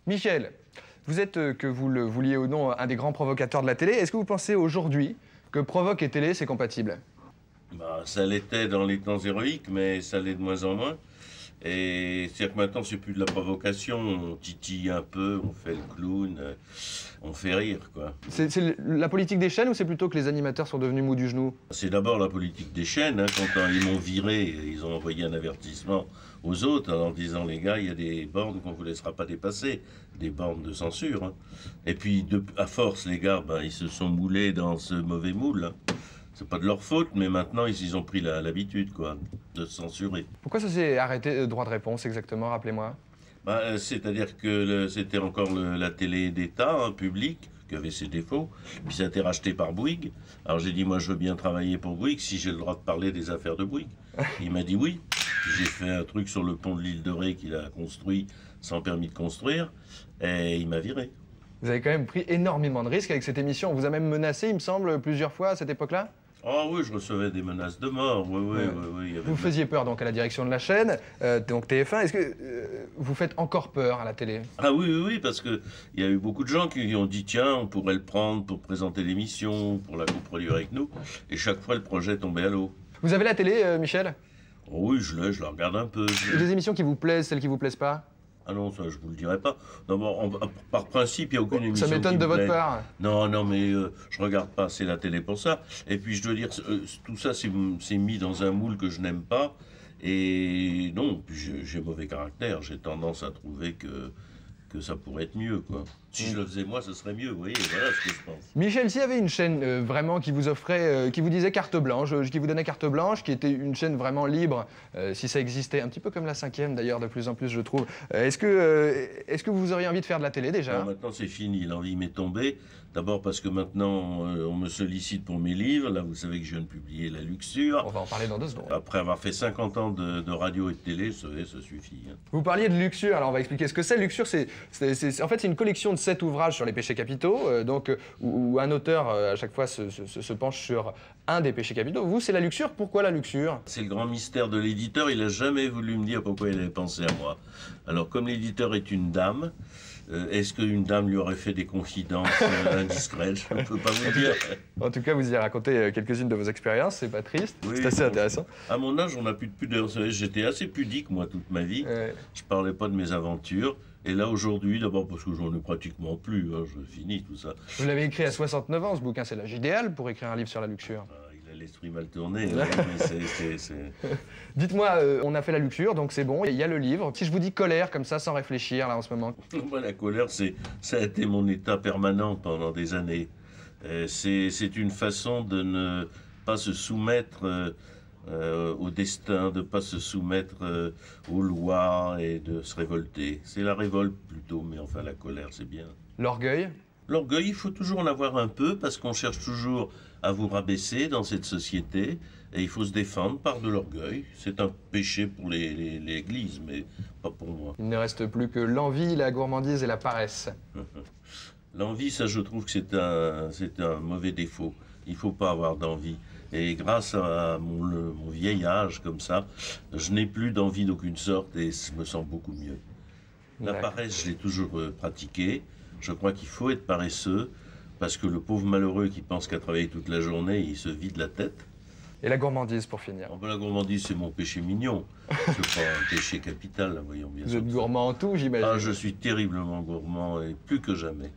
Michel, vous êtes, que vous le vouliez ou non, un des grands provocateurs de la télé. Est-ce que vous pensez aujourd'hui que provoque et télé, c'est compatible? Bah, ça l'était dans les temps héroïques, mais ça l'est de moins en moins. Et c'est-à-dire que maintenant, c'est plus de la provocation, on titille un peu, on fait le clown, on fait rire, quoi. C'est la politique des chaînes ou c'est plutôt que les animateurs sont devenus mous du genou? C'est d'abord la politique des chaînes, hein. Quand ils m'ont viré, ils ont envoyé un avertissement aux autres en disant, les gars, il y a des bornes qu'on ne vous laissera pas dépasser, des bornes de censure, hein. Et puis, à force, les gars, ben, ils se sont moulés dans ce mauvais moule, hein. C'est pas de leur faute, mais maintenant, ils ont pris l'habitude, quoi, de censurer. Pourquoi ça s'est arrêté, droit de réponse exactement, rappelez-moi? Bah, c'est-à-dire que c'était encore la télé d'État, hein, publique, qui avait ses défauts, puis ça a été racheté par Bouygues. Alors j'ai dit, moi je veux bien travailler pour Bouygues si j'ai le droit de parler des affaires de Bouygues. Il m'a dit oui. J'ai fait un truc sur le pont de l'île de Ré qu'il a construit sans permis de construire, et il m'a viré. Vous avez quand même pris énormément de risques avec cette émission. On vous a même menacé, il me semble, plusieurs fois à cette époque-là? Ah oui, je recevais des menaces de mort, oui. Vous faisiez peur donc à la direction de la chaîne, donc TF1. Est-ce que vous faites encore peur à la télé? Ah oui, parce qu'il y a eu beaucoup de gens qui ont dit, tiens, on pourrait le prendre pour présenter l'émission, pour la coproduire avec nous, et chaque fois le projet tombait à l'eau. Vous avez la télé, Michel? Oh oui, je la regarde un peu. Des émissions qui vous plaisent, celles qui vous plaisent pas? Ah non, ça, je vous le dirai pas. D'abord, par principe, il n'y a aucune émission. Ça m'étonne de votre part. Non, mais je regarde pas assez la télé pour ça. Et puis, je dois dire, tout ça, c'est mis dans un moule que je n'aime pas. Et non, puis j'ai mauvais caractère. J'ai tendance à trouver que ça pourrait être mieux, quoi. Si je le faisais moi, ce serait mieux, vous voyez, voilà ce que je pense. Michel, s'il y avait une chaîne vraiment qui vous offrait, qui vous disait carte blanche, qui vous donnait carte blanche, qui était une chaîne vraiment libre, si ça existait, un petit peu comme la 5e d'ailleurs, de plus en plus je trouve, est-ce que vous auriez envie de faire de la télé déjà? Non, maintenant c'est fini, l'envie m'est tombée. D'abord parce que maintenant on me sollicite pour mes livres. Là, vous savez que je viens de publier La Luxure. On va en parler dans 2 secondes. Après avoir fait 50 ans de radio et de télé, ça suffit, hein. Vous parliez de Luxure, alors on va expliquer ce que c'est. Luxure, en fait, c'est une collection de 7 ouvrages sur les péchés capitaux, où un auteur, à chaque fois, se penche sur un des péchés capitaux. Vous, c'est la luxure. Pourquoi la luxure? C'est le grand mystère de l'éditeur. Il n'a jamais voulu me dire pourquoi il avait pensé à moi. Alors, comme l'éditeur est une dame, est-ce qu'une dame lui aurait fait des confidences indiscrètes? Je ne peux pas vous dire. En tout cas, vous y racontez quelques-unes de vos expériences, c'est pas triste, Oui, c'est assez intéressant. À mon âge, on n'a plus de pudeur. J'étais assez pudique, moi, toute ma vie. Ouais. Je parlais pas de mes aventures. Et là, aujourd'hui, d'abord parce que j'en ai pratiquement plus, hein, je finis tout ça. Vous l'avez écrit à 69 ans, ce bouquin, c'est l'âge idéal pour écrire un livre sur la luxure. Il a l'esprit mal tourné, hein, mais c'est... Dites-moi, on a fait la luxure, donc c'est bon, il y a le livre. Si je vous dis colère, comme ça, sans réfléchir, là, en ce moment. Moi, la colère, ça a été mon état permanent pendant des années. C'est une façon de ne pas se soumettre au destin, de ne pas se soumettre aux lois et de se révolter. C'est la révolte plutôt, mais enfin la colère, c'est bien. L'orgueil? L'orgueil, il faut toujours en avoir un peu parce qu'on cherche toujours à vous rabaisser dans cette société et il faut se défendre par de l'orgueil. C'est un péché pour l'Église, mais pas pour moi. Il ne reste plus que l'envie, la gourmandise et la paresse. L'envie, ça, je trouve que c'est un mauvais défaut. Il ne faut pas avoir d'envie. Et grâce à mon vieil âge, comme ça, je n'ai plus d'envie d'aucune sorte et je me sens beaucoup mieux. La paresse, je l'ai toujours pratiquée. Je crois qu'il faut être paresseux parce que le pauvre malheureux qui pense qu'à travailler toute la journée, il se vide la tête. Et la gourmandise, pour finir. Oh ben, la gourmandise, c'est mon péché mignon. C'est pas un péché capital, là, voyons bien. Vous êtes gourmand en tout, j'imagine. Ah, je suis terriblement gourmand et plus que jamais.